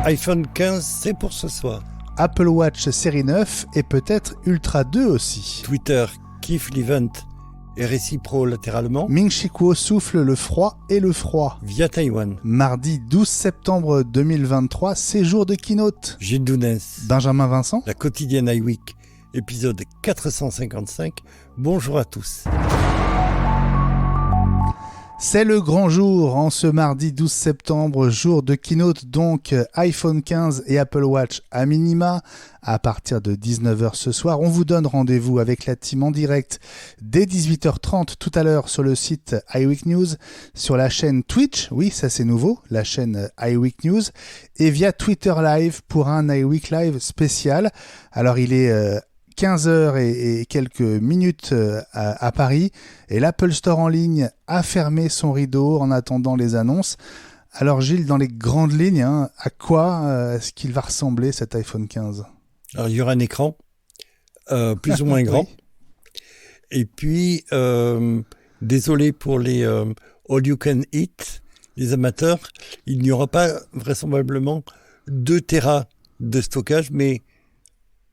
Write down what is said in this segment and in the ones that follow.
iPhone 15, c'est pour ce soir. Apple Watch série 9 et peut-être Ultra 2 aussi. Twitter kiffe l'event et récipro latéralement. Ming-Chi Kuo souffle le froid et le froid. Via Taïwan. Mardi 12 septembre 2023, séjour de keynote. Gilles Dounès. Benjamin Vincent. La quotidienne iWeek, épisode 455. Bonjour à tous. C'est le grand jour en ce mardi 12 septembre, jour de keynote donc iPhone 15 et Apple Watch à minima. À partir de 19h ce soir, on vous donne rendez-vous avec la team en direct dès 18h30 tout à l'heure sur le site iWeek News, sur la chaîne Twitch, oui ça c'est nouveau, la chaîne iWeek News, et via Twitter Live pour un iWeek Live spécial. Alors il est 15h et quelques minutes à Paris et l'Apple Store en ligne a fermé son rideau en attendant les annonces. Alors Gilles, dans les grandes lignes, à quoi est-ce qu'il va ressembler cet iPhone 15 ? Alors il y aura un écran plus ou moins grand. Oui. Et puis, désolé pour les all you can eat, les amateurs, il n'y aura pas vraisemblablement 2 Tera de stockage, mais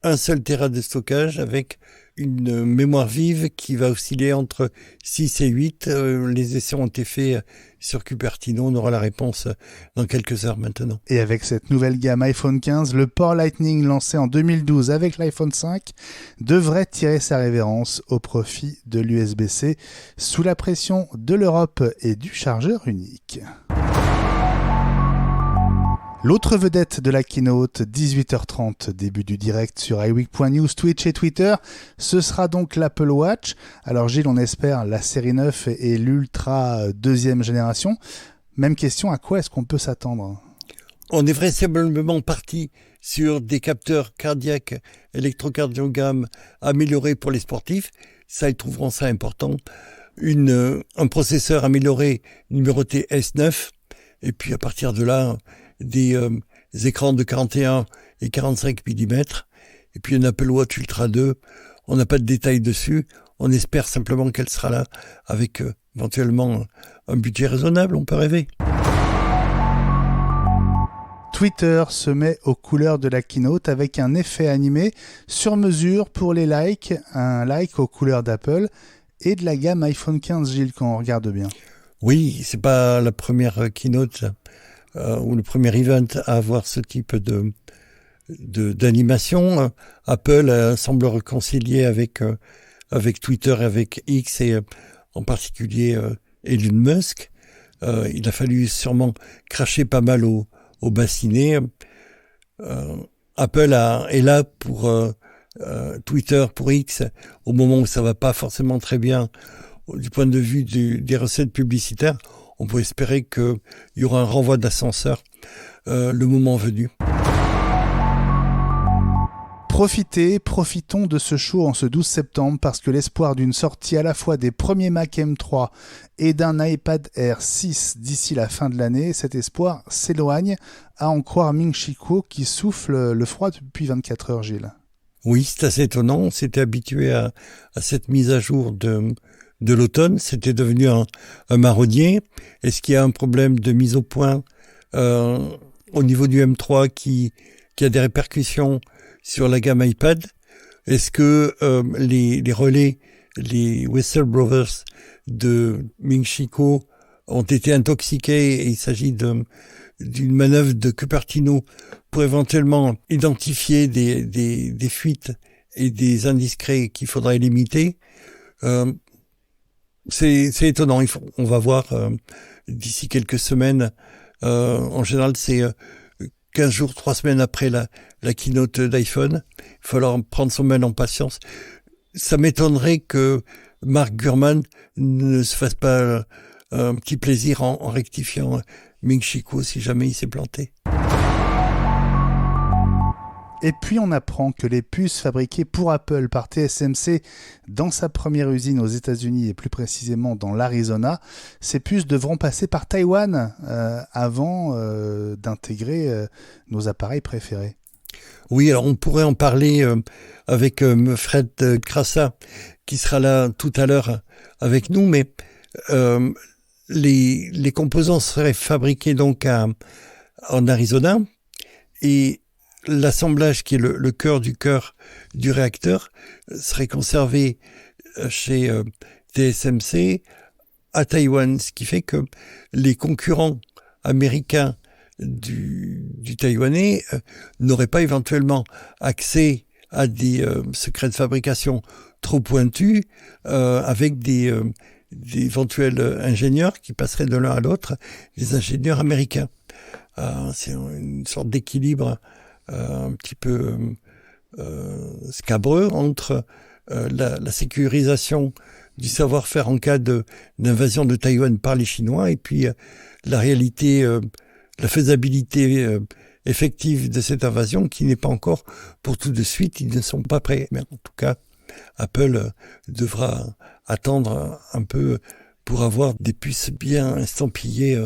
1 seul Tera de stockage avec une mémoire vive qui va osciller entre 6 et 8. Les essais ont été faits sur Cupertino. On aura la réponse dans quelques heures maintenant. Et avec cette nouvelle gamme iPhone 15, le port Lightning lancé en 2012 avec l'iPhone 5 devrait tirer sa révérence au profit de l'USB-C sous la pression de l'Europe et du chargeur unique. L'autre vedette de la keynote, 18h30, début du direct sur iWeek.news, Twitch et Twitter, ce sera donc l'Apple Watch. Alors Gilles, on espère la série 9 et l'Ultra 2e génération. Même question, à quoi est-ce qu'on peut s'attendre ? On est vraisemblablement parti sur des capteurs cardiaques électrocardiogrammes améliorés pour les sportifs. Ça, ils trouveront ça important. Un processeur amélioré numéroté S9. Et puis à partir de là, des écrans de 41 et 45 mm, et puis un Apple Watch Ultra 2. On n'a pas de détails dessus. On espère simplement qu'elle sera là avec éventuellement un budget raisonnable. On peut rêver. Twitter se met aux couleurs de la keynote avec un effet animé sur mesure pour les likes, un like aux couleurs d'Apple et de la gamme iPhone 15, Gilles, quand on regarde bien. Oui, c'est pas la première keynote ou le premier event à avoir ce type d'animation. Apple semble réconcilier avec Twitter et avec X et en particulier Elon Musk. Il a fallu sûrement cracher pas mal au bassinet. Apple est là pour Twitter, pour X, au moment où ça va pas forcément très bien du point de vue des recettes publicitaires. On peut espérer qu'il y aura un renvoi d'ascenseur le moment venu. Profitons de ce show en ce 12 septembre parce que l'espoir d'une sortie à la fois des premiers Mac M3 et d'un iPad Air 6 d'ici la fin de l'année, cet espoir s'éloigne, à en croire Ming-Chi Kuo qui souffle le froid depuis 24 heures, Gilles. Oui, c'est assez étonnant. On s'était habitué à cette mise à jour de l'automne, c'était devenu un marronnier. Est-ce qu'il y a un problème de mise au point au niveau du M3 qui a des répercussions sur la gamme iPad? Est-ce que les relais, les whistleblowers de Ming-Chi Kuo ont été intoxiqués et il s'agit d'une manœuvre de Cupertino pour éventuellement identifier des fuites et des indiscrets qu'il faudrait limiter? C'est étonnant. On va voir d'ici quelques semaines. En général, c'est 15 jours, 3 semaines après la keynote d'iPhone. Il va falloir prendre son mal en patience. Ça m'étonnerait que Mark Gurman ne se fasse pas un petit plaisir en rectifiant Ming-Chi Kuo si jamais il s'est planté. Et puis on apprend que les puces fabriquées pour Apple par TSMC dans sa première usine aux États-Unis et plus précisément dans l'Arizona, ces puces devront passer par Taïwan avant d'intégrer nos appareils préférés. Oui, alors on pourrait en parler avec Fred Crassa qui sera là tout à l'heure avec nous, mais les composants seraient fabriqués donc en Arizona. et l'assemblage qui est le cœur du réacteur serait conservé chez TSMC à Taïwan, ce qui fait que les concurrents américains du taïwanais n'auraient pas éventuellement accès à des secrets de fabrication trop pointus avec des éventuels ingénieurs qui passeraient de l'un à l'autre, les ingénieurs américains. C'est une sorte d'équilibre un petit peu scabreux entre la sécurisation du savoir-faire en cas d'invasion de Taïwan par les Chinois et puis la réalité, la faisabilité effective de cette invasion qui n'est pas encore pour tout de suite, ils ne sont pas prêts. Mais en tout cas, Apple devra attendre un peu pour avoir des puces bien estampillées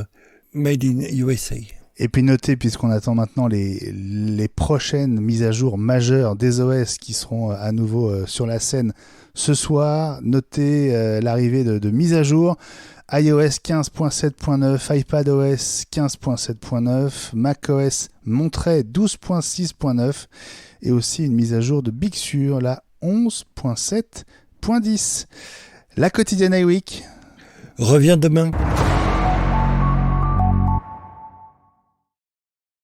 Made in USA. Et puis notez, puisqu'on attend maintenant les prochaines mises à jour majeures des OS qui seront à nouveau sur la scène ce soir, notez l'arrivée de mises à jour. iOS 15.7.9, iPadOS 15.7.9, macOS Monterey 12.6.9 et aussi une mise à jour de Big Sur, la 11.7.10. La quotidienne iWeek revient demain.